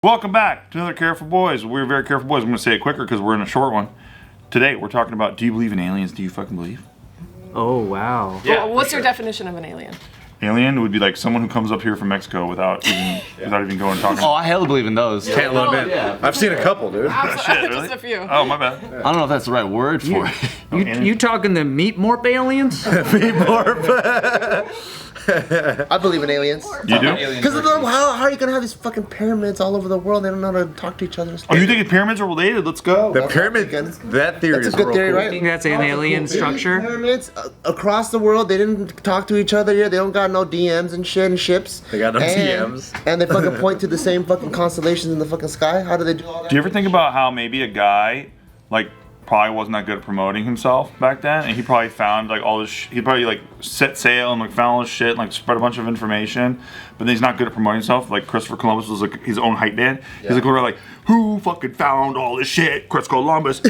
Welcome back to another Careful Boys. We're very careful boys. I'm going to say it quicker because we're in a short one. Today we're talking about, do you believe in aliens? Do you fucking believe? Oh, wow. Yeah, well, what's your definition of an alien? Alien would be like someone who comes up here from Mexico without even going and talking. Oh, I hella believe in those. Can't let them in. Yeah. I've seen a couple, dude. Shit, really? Just a few. Oh, my bad. I don't know if that's the right word for it. You talking the meat morph aliens? I believe in aliens. You do? Because how are you gonna have these fucking pyramids all over the world? They don't know how to talk to each other. Oh, you think the pyramids are related? Let's go. The pyramid, that theory That's is a good real theory, cool. right? I think that's an alien structure. Pyramids across the world. They didn't talk to each other here. They don't got no DMs and shit and ships. They got no DMs. And they fucking point to the same fucking constellations in the fucking sky. How do they do all that? Do you ever think about how maybe a guy, like, probably wasn't that good at promoting himself back then, and he probably found like all this. He probably like set sail and like found all this shit, and, like spread a bunch of information, but then he's not good at promoting himself. Like Christopher Columbus was like his own hype man. He's like going around like, who fucking found all this shit? Christopher Columbus.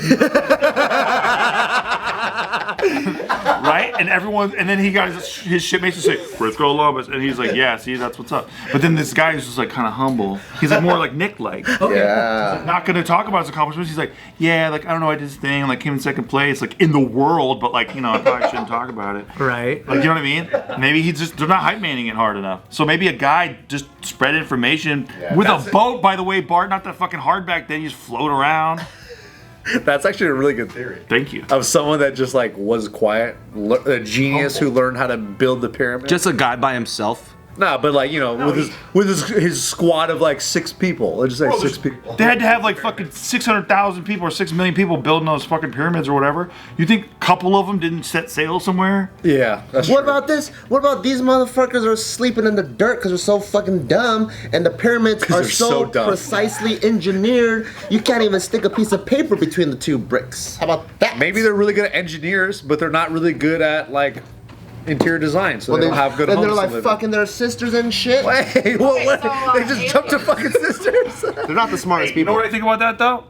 Right? And everyone, and then he got his shipmates to say, Christopher Columbus, and he's like, yeah, see, that's what's up. But then this guy who's just like kind of humble. He's like more like Nick-like. Yeah. Not gonna talk about his accomplishments. He's like, yeah, like I don't know, I did this thing, like came in second place, like in the world, but like, you know, I probably shouldn't talk about it. Right. Like, you know what I mean? Maybe they're not hype manning it hard enough. So maybe a guy just spread information with a boat, by the way, Bart, not that fucking hard back then, you just float around. That's actually a really good theory. Thank you. Of someone that just like was quiet, a genius who learned how to build the pyramid. Just a guy by himself. Nah, but like, you know, with his squad of like 6 people. Let's just say 6 people. They had to have like fucking 600,000 people or 6 million people building those fucking pyramids or whatever. You think a couple of them didn't set sail somewhere? Yeah, that's What true. about this? What about these motherfuckers are sleeping in the dirt because they're so fucking dumb, and the pyramids are they're so so dumb. precisely engineered, you can't even stick a piece of paper between the 2 bricks. How about that? Maybe they're really good at engineers, but they're not really good at like interior design, so they don't have good and homes they're like to live fucking their sisters and shit. in. Wait, what? so, They just jumped to fucking sisters. They're not the smartest You know people. what I think about that though?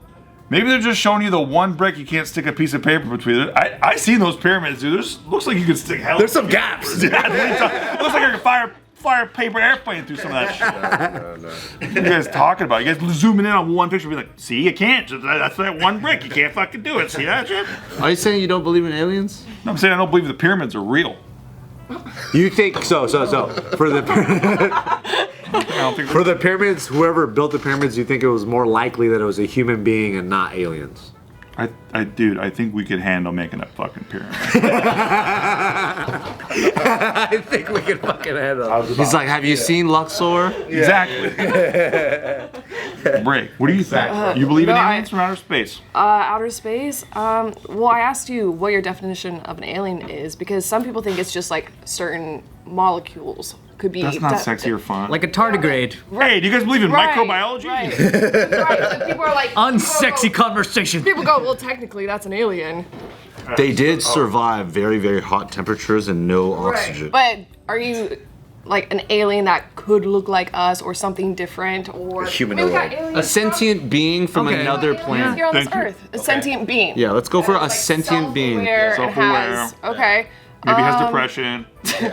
Maybe they're just showing you the one brick you can't stick a piece of paper between it. I seen those pyramids, dude. Looks like you could stick hell. There's some gaps. Yeah, it looks like I could fire paper airplane through some of that shit. No. What are you guys talking about? You guys zooming in on one picture, be like, see, you can't. That's that one brick. You can't fucking do it. See that shit? Are you saying you don't believe in aliens? No, I'm saying I don't believe the pyramids are real. You think so for the I don't think for the pyramids, whoever built the pyramids, you think it was more likely that it was a human being and not aliens? Dude, I think we could handle making a fucking pyramid. I think we can fucking handle it. He's like, have you seen Luxor? Exactly. Break. What do you think? You believe in aliens from outer space? Outer space? Well, I asked you what your definition of an alien is because some people think it's just like certain molecules could be. That's not sexy or fun. Like a tardigrade. Hey, do you guys believe in microbiology? Right. Right. So people are like Unsexy conversation. People go, well, technically that's an alien. They did survive very, very hot temperatures and no oxygen. But are you like an alien that could look like us or something different or humanoid. I mean, we got aliens A sentient being from Okay. another aliens planet. here on this Thank you. earth. A sentient being. Yeah, let's go for a Like sentient being. self-aware and Self-aware. has- Okay. Maybe has depression.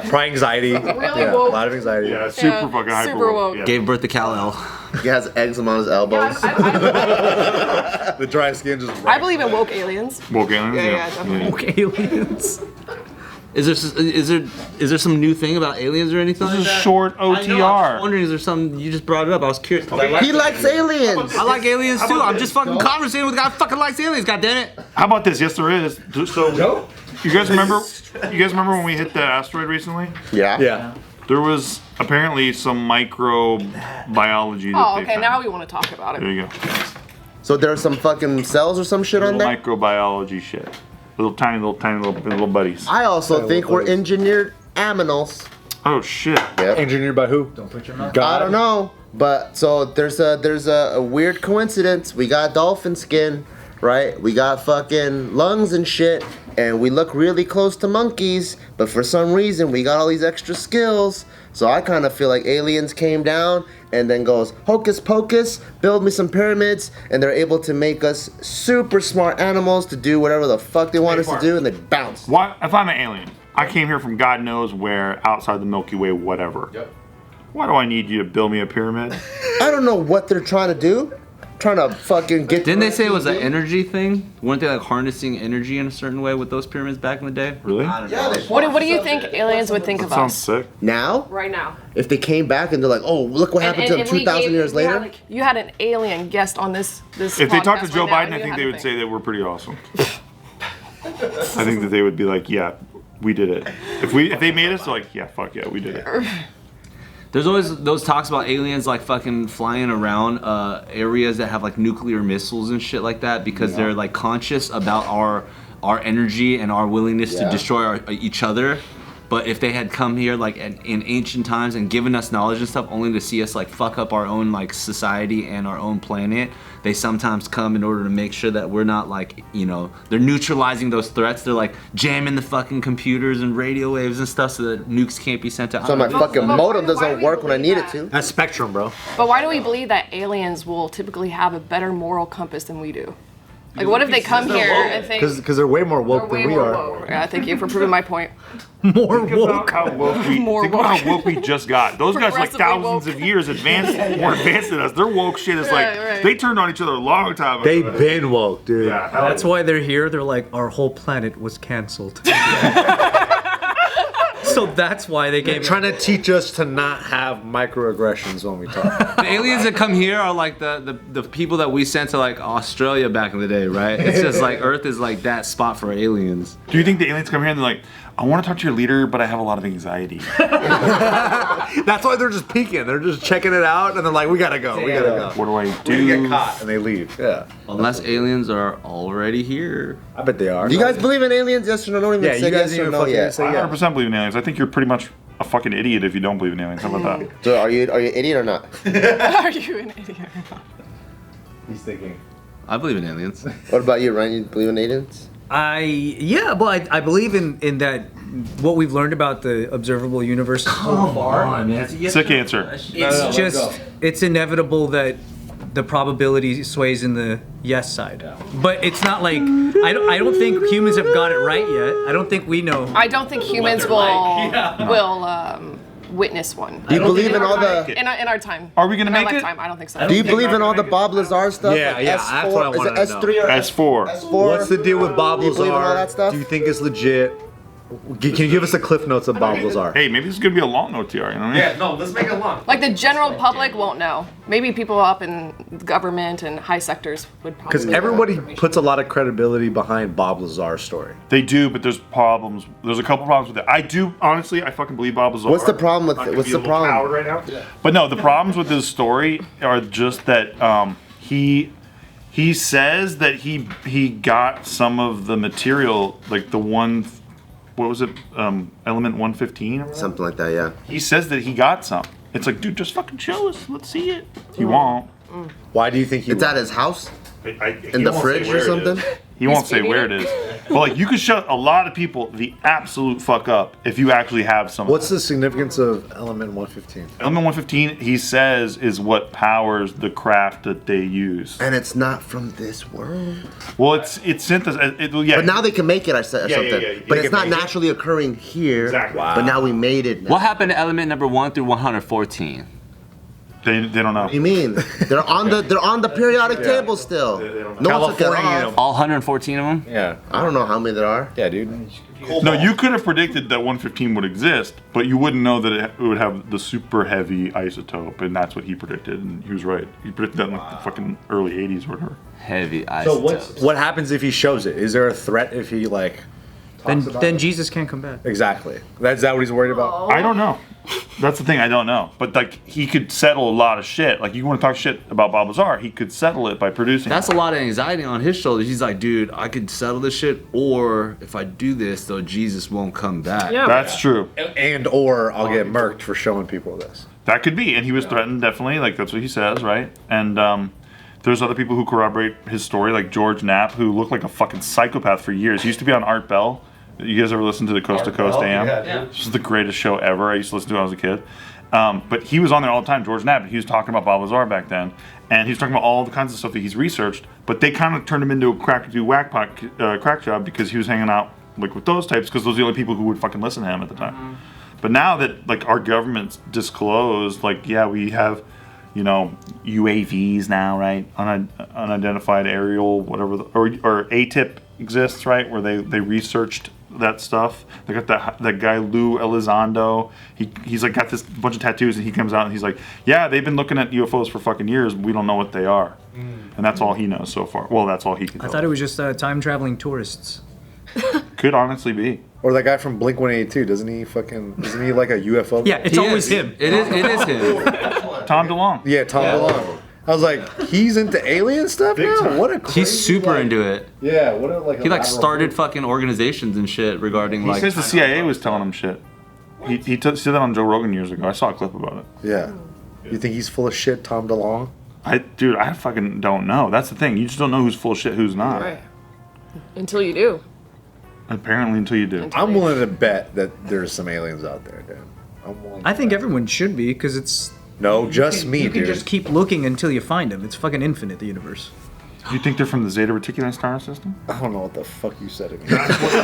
Probably anxiety. Really A woke. lot of anxiety. Yeah, super fucking hyper. super woke. Yeah. Gave birth to Kal-El. He has eczema on his elbows. The dry skin just. I believe in woke aliens. Woke aliens? Yeah, definitely. Woke aliens. Is there some new thing about aliens or anything? This is like that? short I know, I was OTR. wondering, is there some, you just brought it up, I was curious. 'cause I like He likes aliens. I like aliens too. I'm just fucking conversating with a guy who fucking likes aliens, goddammit. How about this? Yes, there is. So, you guys remember when we hit the asteroid recently? Yeah. Yeah. There was apparently some microbiology that Oh, they okay. found. Now we want to talk about There it. you go. So there's some fucking cells or some shit on Little there? microbiology shit. Little tiny little buddies. I also think we're engineered aminals. Oh shit. Engineered by who? I don't know, but so there's a weird coincidence. We got dolphin skin, right? We got fucking lungs and shit, and we look really close to monkeys, but for some reason we got all these extra skills. So I kind of feel like aliens came down and then goes, hocus pocus, build me some pyramids, and they're able to make us super smart animals to do whatever the fuck they want us to do, and they bounce. Why? If I'm an alien, I came here from God knows where, outside the Milky Way, whatever. Yep. Why do I need you to build me a pyramid? I don't know what they're trying to do. Trying to fucking get. Didn't they say it was an energy thing? Weren't they like harnessing energy in a certain way with those pyramids back in the day? Really? What do you think aliens would think of Sounds us sick. Now? right now? If they came back and they're like, oh, look what happened to them 2,000 years later. You had an alien guest on this. If they talked to podcast Joe right Biden, now, I you think had they to would say that we're pretty awesome. I think that they would be like, yeah, we did it. If they made us, they're like, yeah, fuck yeah, we did it. There's always those talks about aliens like fucking flying around areas that have like nuclear missiles and shit like that because they're like conscious about our energy and our willingness to destroy each other. But if they had come here like in ancient times and given us knowledge and stuff only to see us like fuck up our own like society and our own planet, they sometimes come in order to make sure that we're not like, you know, they're neutralizing those threats. They're like jamming the fucking computers and radio waves and stuff so that nukes can't be sent out. So my fucking modem doesn't work when I need it to. That's Spectrum, bro. But why do we believe that aliens will typically have a better moral compass than we do? Like, what if they come here and think Because they're way more woke way than we more are. woke? Yeah, thank you for proving my point. More Think about woke. how woke we, More think about woke. how woke we just got. Those guys are like Progressively thousands woke. of years more advanced than us. Their woke shit is like, Right. they turned on each other a long time ago. They've been woke, dude. Yeah, That's why they're here. They're like, our whole planet was canceled. So that's why they They're gave trying to teach us to not have microaggressions when we talk. The aliens that come here are like the people that we sent to like Australia back in the day, right? It's just like Earth is like that spot for aliens. Do you think the aliens come here and they're like, I want to talk to your leader, but I have a lot of anxiety? That's why they're just peeking. They're just checking it out, and they're like, "We gotta go. We gotta go. What do I We're gonna get do? caught," and they leave. Yeah, Unless aliens are already here. I bet they are. Do you guys believe in aliens? Yes or no? Don't even Yeah, say you guys yes or even no fucking yet. say I yeah. 100% believe in aliens. I think you're pretty much a fucking idiot if you don't believe in aliens. How about that? So are you an idiot or not? Are you an idiot? He's thinking. I believe in aliens. What about you, Ryan? You believe in aliens? I believe in that what we've learned about the observable universe so far. Sick answer. It's it's inevitable that the probability sways in the yes side. But it's not like I don't think humans have got it right yet. I don't think we know. I don't think humans will witness one. Do you believe in all the? In our time. Are we gonna In our make it? lifetime, I don't think so. Do you believe in all the Bob Lazar stuff? Yeah, like yeah, S4, that's what I is wanted it to know. S3 or S4. S4? What's the deal with Bob Do you believe in all Lazar? that stuff? Do you think it's legit? Can you give us the cliff notes of Bob Lazar? Hey, maybe this is gonna be a long OTR. You know what I mean? no, let's make it long. Like the general public won't know. Maybe people up in government and high sectors would probably. Because know everybody information. puts a lot of credibility behind Bob Lazar's story. They do, but there's problems. There's a couple problems with it. I do honestly. I fucking believe Bob Lazar. What's the problem with Not it? gonna What's be the a little problem? coward right now. But no, the problems with his story are just that he says that he got some of the material, like the one, what was it, element 115? Something like that, yeah. He says that he got some. It's like, dude, just fucking show us. Let's see it. He won't. Why do you think he? It's at his house He in the won't say fridge or where it something. is. He won't say feeding where it? it is. But like, you could shut a lot of people the absolute fuck up if you actually have some. What's the significance of element 115? Element 115? He says is what powers the craft that they use. And it's not from this world. Well, it's synthesized. Yeah. But now they can make it or something. yeah. But They it's can not make it. naturally occurring here. Exactly. But now we made it. What happened to element number 1 through 114? They don't know. What do you mean? They're on the periodic table still. No one took it California. off. All 114 of them? Yeah. I don't know how many there are. Yeah, dude. No, you could have predicted that 115 would exist, but you wouldn't know that it would have the super heavy isotope, and that's what he predicted, and he was right. He predicted that in like the fucking early 80s or whatever. Heavy So isotopes. what happens if he shows it? Is there a threat if he like? Then Jesus can't come back. Exactly. Is that what he's worried about? I don't know. That's the thing, I don't know. But like, he could settle a lot of shit. Like, you want to talk shit about Bob Lazar, he could settle it by producing. That's a lot of anxiety on his shoulders. He's like, dude, I could settle this shit, or if I do this, though, Jesus won't come back. Yeah. That's true. And or I'll get murked for showing people this. That could be, and he was threatened, definitely. Like, that's what he says, right? And there's other people who corroborate his story, like George Knapp, who looked like a fucking psychopath for years. He used to be on Art Bell. You guys ever listen to the Coast to Coast AM? Yeah. This is the greatest show ever. I used to listen to it when I was a kid. But he was on there all the time, George Knapp. He was talking about Bob Lazar back then. And he was talking about all the kinds of stuff that he's researched. But they kind of turned him into a crack job because he was hanging out like with those types because those are the only people who would fucking listen to him at the time. But now that like our government's disclosed, like yeah, we have, you know, UAVs now, right? Unidentified aerial, whatever, or ATIP exists, right? Where they researched that stuff. They got that guy Lou Elizondo. He's like got this bunch of tattoos, and he comes out and he's like, yeah, they've been looking at UFOs for fucking years. We don't know what they are, and that's all he knows so far. Well, that's all he can. I thought it was just time traveling tourists. Could honestly be. Or that guy from Blink 182, isn't he like a UFO? Yeah, it's always him. It is him. Tom DeLonge. Yeah, Tom DeLonge. I was like, he's into alien stuff now? time. What a crazy, He's super into it. Yeah, what a like He like started fucking organizations and shit regarding He like. says the CIA was telling him shit. He said that on Joe Rogan years ago. I saw a clip about it. Yeah. You think he's full of shit, Tom DeLonge? Dude, I fucking don't know. That's the thing. You just don't know who's full of shit, who's not. Right. Until you do. Apparently, until you do. I'm willing to bet that there's some aliens out there, dude. I think everyone should be, because it's... No, just me, You dude. can just keep looking until you find them. It's fucking infinite, the universe. You think they're from the Zeta Reticuli star system? I don't know what the fuck you said again. Well,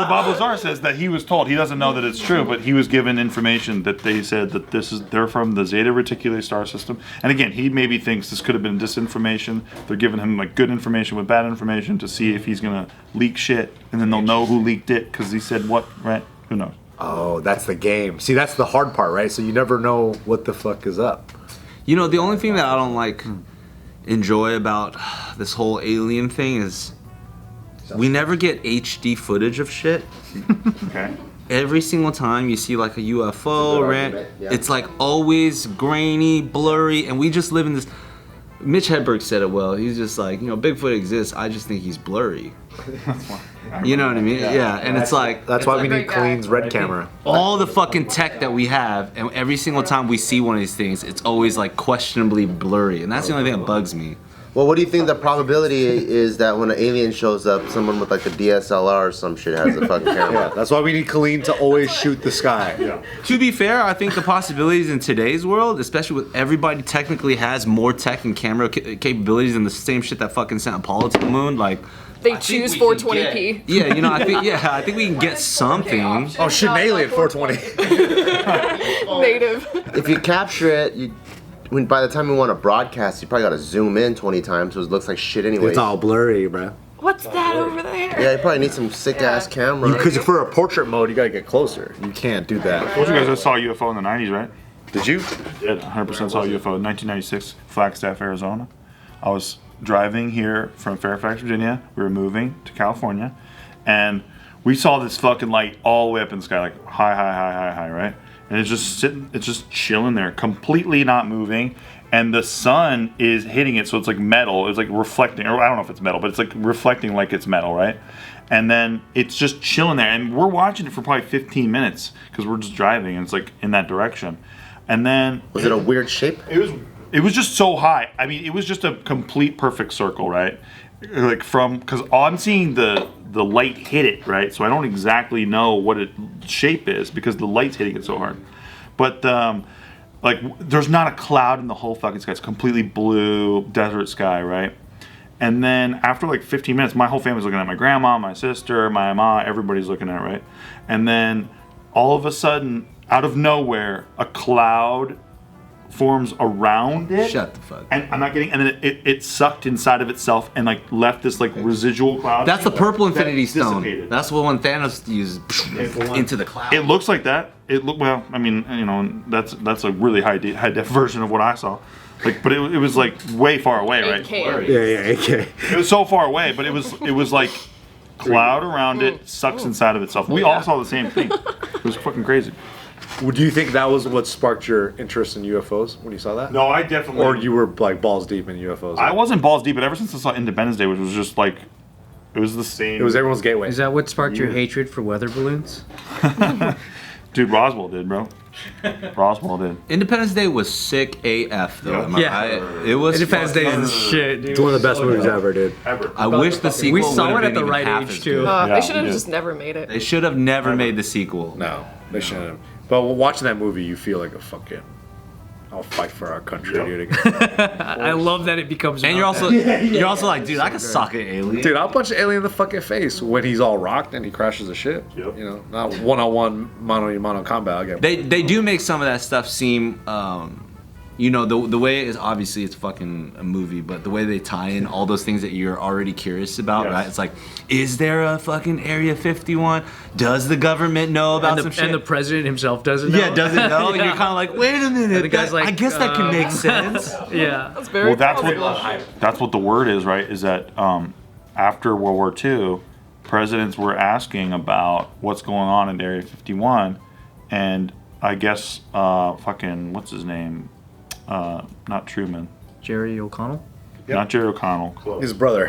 Bob Lazar says that he was told, he doesn't know that it's true, but he was given information that they said that they're from the Zeta Reticuli star system. And again, he maybe thinks this could have been disinformation. They're giving him like good information with bad information to see if he's gonna leak shit, and then they'll know who leaked it because he said what, right? Who knows? Oh, that's the game. See, that's the hard part, right? So you never know what the fuck is up. You know, the only thing that I don't like enjoy about this whole alien thing is we never get HD footage of shit. Okay. Every single time you see like a UFO, it's like always grainy, blurry, and we just live in this. Mitch Hedberg said it well. He's just like, you know, Bigfoot exists. I just think he's blurry. You know what I mean? Yeah. And it's like That's why we a need great guy. Kalyn's red camera. all the fucking tech that we have, and every single time we see one of these things, it's always like questionably blurry, and that's the only thing that bugs me. Well, what do you think the probability is that when an alien shows up, someone with like a DSLR or some shit has a fucking camera? Yeah, that's why we need Kalyne to always shoot the sky. Yeah. To be fair, I think the possibilities in today's world, especially with everybody technically has more tech and camera capabilities than the same shit that fucking sent Apollo to the moon, like. They choose 420p. Yeah, you know, I think we can get something. Oh shit, an alien 420. Native. If you capture it, by the time you want to broadcast, you probably got to zoom in 20 times so it looks like shit anyway. It's all blurry, bro. What's that over there? Yeah, you probably need some sick ass camera. Because for a portrait mode, you gotta get closer. You can't do that. Told you guys I saw a UFO in the 90s, right? Did you? Did 100% saw a UFO in 1996, Flagstaff, Arizona. I was driving here from Fairfax, Virginia. We were moving to California, and we saw this fucking light all the way up in the sky, like high, right? And it's just sitting, it's just chilling there, completely not moving. And the sun is hitting it, so it's like metal. It's like reflecting, or I don't know if it's metal, but it's like reflecting like it's metal, right? And then it's just chilling there, and we're watching it for probably 15 minutes because we're just driving, and it's like in that direction. And then Was it a weird shape? it was just so high. I mean, it was just a complete perfect circle, right? Like because I'm seeing the light hit it, right? So I don't exactly know what its shape is because the light's hitting it so hard. But like, there's not a cloud in the whole fucking sky. It's completely blue desert sky, right? And then after like 15 minutes, my whole family's looking at my grandma, my sister, my mom, everybody's looking at it, right? And then all of a sudden, out of nowhere, a cloud forms around it. Shut the fuck. And I'm not kidding. And then it sucked inside of itself and like left this like residual cloud. That's the purple Infinity that Stone. dissipated. That's the one Thanos used into the cloud. It looks like that. Well. I mean, you know, that's a really high def version of what I saw. Like, but it was like way far away, right? 8K. Yeah, okay. It was so far away, but it was like cloud around it sucks inside of itself. We all saw the same thing. It was fucking crazy. Do you think that was what sparked your interest in UFOs when you saw that? No, I definitely. Or you were like balls deep in UFOs? I wasn't balls deep, but ever since I saw Independence Day, which was just like, it was the same. It was everyone's gateway. Is that what sparked your hatred for weather balloons? Dude, Roswell did, bro. Roswell did. Independence Day was sick AF though. Yeah. It was. Independence Day fucking- is shit, dude. It's one of the best movies ever, dude. Ever. I wish the sequel. We saw would've it at been the even right half age, as too. good. Yeah, They should have yeah. just never made it. They should have never made the sequel. No, they shouldn't have. But watching that movie, you feel like a fucking I'll fight for our country, dude. Again. I love that it becomes. And about you're also like, dude, I can sock an alien. Dude, I'll punch an alien in the fucking face when he's all rocked and he crashes a ship. Yep. You know, not one-on-one, mano-a-mano combat. I'll get They do make some of that stuff seem, you know, the way is obviously it's fucking a movie, but the way they tie in all those things that you're already curious about, Yes. right? It's like, is there a fucking Area 51? Does the government know about some shit? and the president himself doesn't know. yeah, does it know? And you're kind of like, wait a minute. the guy's that- like, I guess that can make sense. Yeah. That's very Well, plausible. that's what the word is, right? Is that after World War II, presidents were asking about what's going on in Area 51, and I guess fucking what's his name? Not Truman, Jerry O'Connell. not Jerry O'Connell. his brother.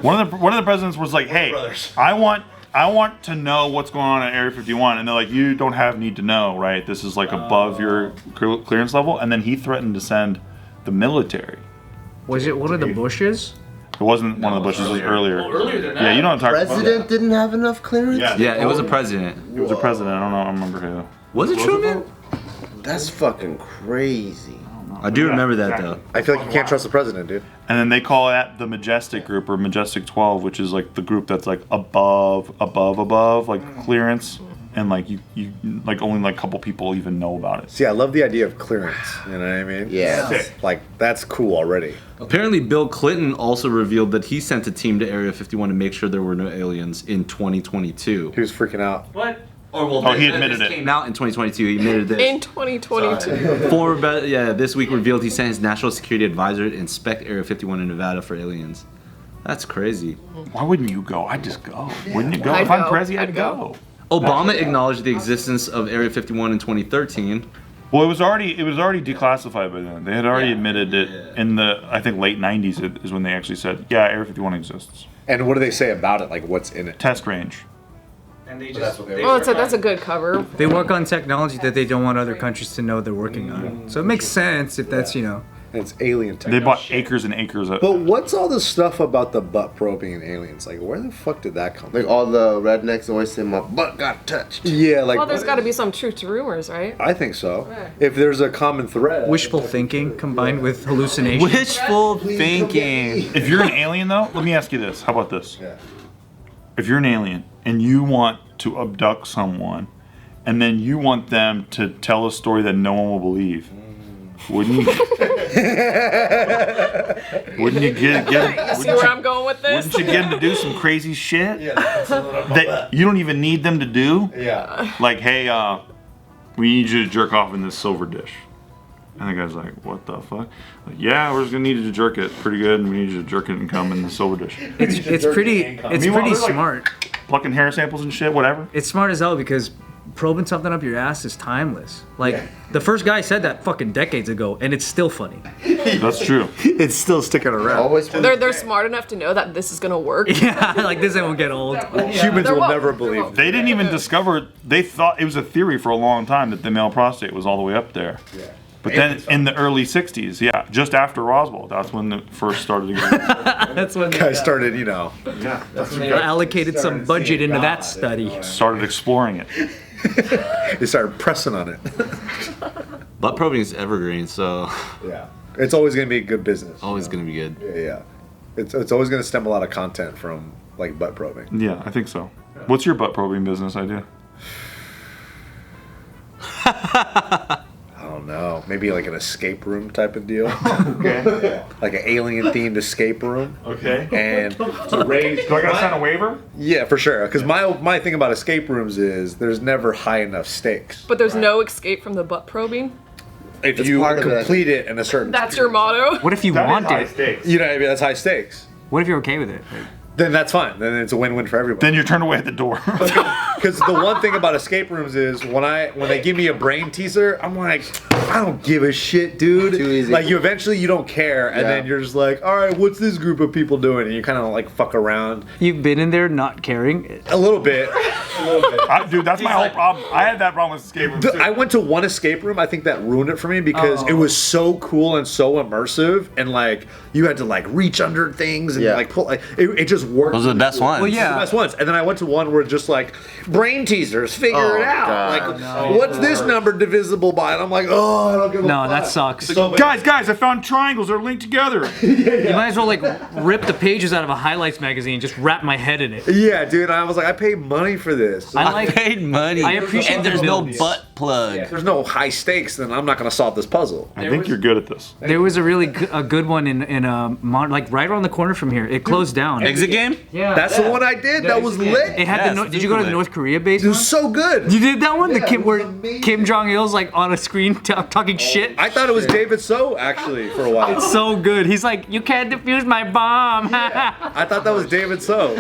One of the presidents was like, "Hey, I want to know what's going on in Area 51," and they're like, "You don't have need to know, right? This is like above your clearance level." And then he threatened to send the military. Was it one of the Bushes? It wasn't one of the Bushes. It was earlier. Earlier than that. Yeah, you know what I'm talking about. President didn't have enough clearance? Yeah, it was a president. It was a president. I don't know. I don't remember who. Was it Truman? That's fucking crazy. I do remember that exactly. though. I feel like you can't trust the president, dude. And then they call that the Majestic Group or Majestic 12, which is like the group that's like above like clearance, and like you like only like a couple people even know about it. See, I love the idea of clearance. You know what I mean? Yeah. Like, that's cool already. Apparently, Bill Clinton also revealed that he sent a team to Area 51 to make sure there were no aliens in 2022. He was freaking out. What? Or well, Oh, he admitted it. Came out in 2022. He admitted this. In 2022. This week revealed he sent his national security advisor to inspect Area 51 in Nevada for aliens. That's crazy. Why wouldn't you go? I'd just go. Wouldn't you go? I'd If I'm go. president, I'd I'd go. go. Obama acknowledged the existence of Area 51 in 2013. Well, it was already declassified by then. They had already admitted it in the I think late 90s is when they actually said, yeah, Area 51 exists. And what do they say about it? Like, what's in it? Test range. And they just. Well, that's a good cover. They work on technology that they don't want other countries to know they're working on. So it makes sense if that's, you know. And it's alien They technology. bought acres and acres of. But what's all this stuff about the butt probing and aliens? Like, where the fuck did that come from? Like all the rednecks always say my butt got touched. Yeah, like, Well, there's got to be some truth to rumors, right? I think so. If there's a common thread. Wishful thinking combined with hallucination. Wishful thinking. If you're an alien, though, let me ask you this. How about this? Yeah. If you're an alien and you want to abduct someone, and then you want them to tell a story that no one will believe, wouldn't you? Wouldn't you get? You see where I'm going with this? Wouldn't you get them to do some crazy shit that you don't even need them to do? Yeah. Like, hey, we need you to jerk off in this silver dish. And the guy's like, what the fuck? Like, yeah, we're just gonna need you to jerk it pretty good, and we need you to jerk it and come in the silver dish. It's pretty Meanwhile, they're, like, smart. Plucking hair samples and shit, whatever. It's smart as hell because probing something up your ass is timeless. Like the first guy said that fucking decades ago, and it's still funny. That's true. It's still sticking around. Always They're smart enough to know that this is gonna work. Yeah, like this ain't gonna get old. Humans They're will woke. never They're believe. woke. They didn't even discover. They thought it was a theory for a long time that the male prostate was all the way up there. Yeah. But then in the early '60s, yeah, just after Roswell, that's when it first started again. That's when Guys started, you know. they allocated some budget into that study. Started exploring it. They started pressing on it. Butt probing is evergreen, so Yeah. It's always going to be good business. always gonna be good. Yeah. It's always going to stem a lot of content from, like, butt probing. Yeah, I think so. What's your butt probing business idea? I don't know. Maybe like an escape room type of deal. Okay. Like an alien themed escape room. Okay. And Do I gotta sign a waiver? yeah, for sure. Because my thing about escape rooms is there's never high enough stakes. But there's no escape from the butt probing. If That's you part of it. complete it in a certain, That's your motto. What if you want it? you know what I mean? That's high stakes. What if you're okay with it? Then that's fine. Then it's a win-win for everybody. Then you're turned away at the door. Because the one thing about escape rooms is when they give me a brain teaser, I'm like, I don't give a shit, dude. Too easy. Like you eventually you don't care, and Yeah. then you're just like, all right, what's this group of people doing? And you kind of like fuck around You've been in there not caring. a little bit. Dude, that's my whole problem. I had that problem with escape rooms too. I went to one escape room. I think that ruined it for me because it was so cool and so immersive, and like you had to like reach under things and Yeah. like pull. Like, it just worked. Those are the best ones. Well, yeah. The best ones. And then I went to one where just like brain teasers, figure Oh, it out. God. Like, what's this number divisible by? And I'm like, oh, Oh, I don't give a No, fuck. that sucks. So Guys, I found triangles. They're linked together. You might as well like rip the pages out of a highlights magazine and just wrap my head in it. yeah, dude. I was like, I paid money for this. I like. Paid money. I appreciate and the there's no abilities. butt plug. If there's no high stakes, then I'm not gonna solve this puzzle. I think you're good at this. There was a really good one in like right around the corner from here. It closed down. Exit game? Yeah. That's the one I did. That was lit. It had Yes, did you go to the lit. North Korea base? It was so good. You did that one? Yeah, The Kim it was where amazing. Kim Jong Il's like on a screen talking shit. I thought it was David So actually for a while. So good. He's like, you can't defuse my bomb. I thought that was David So.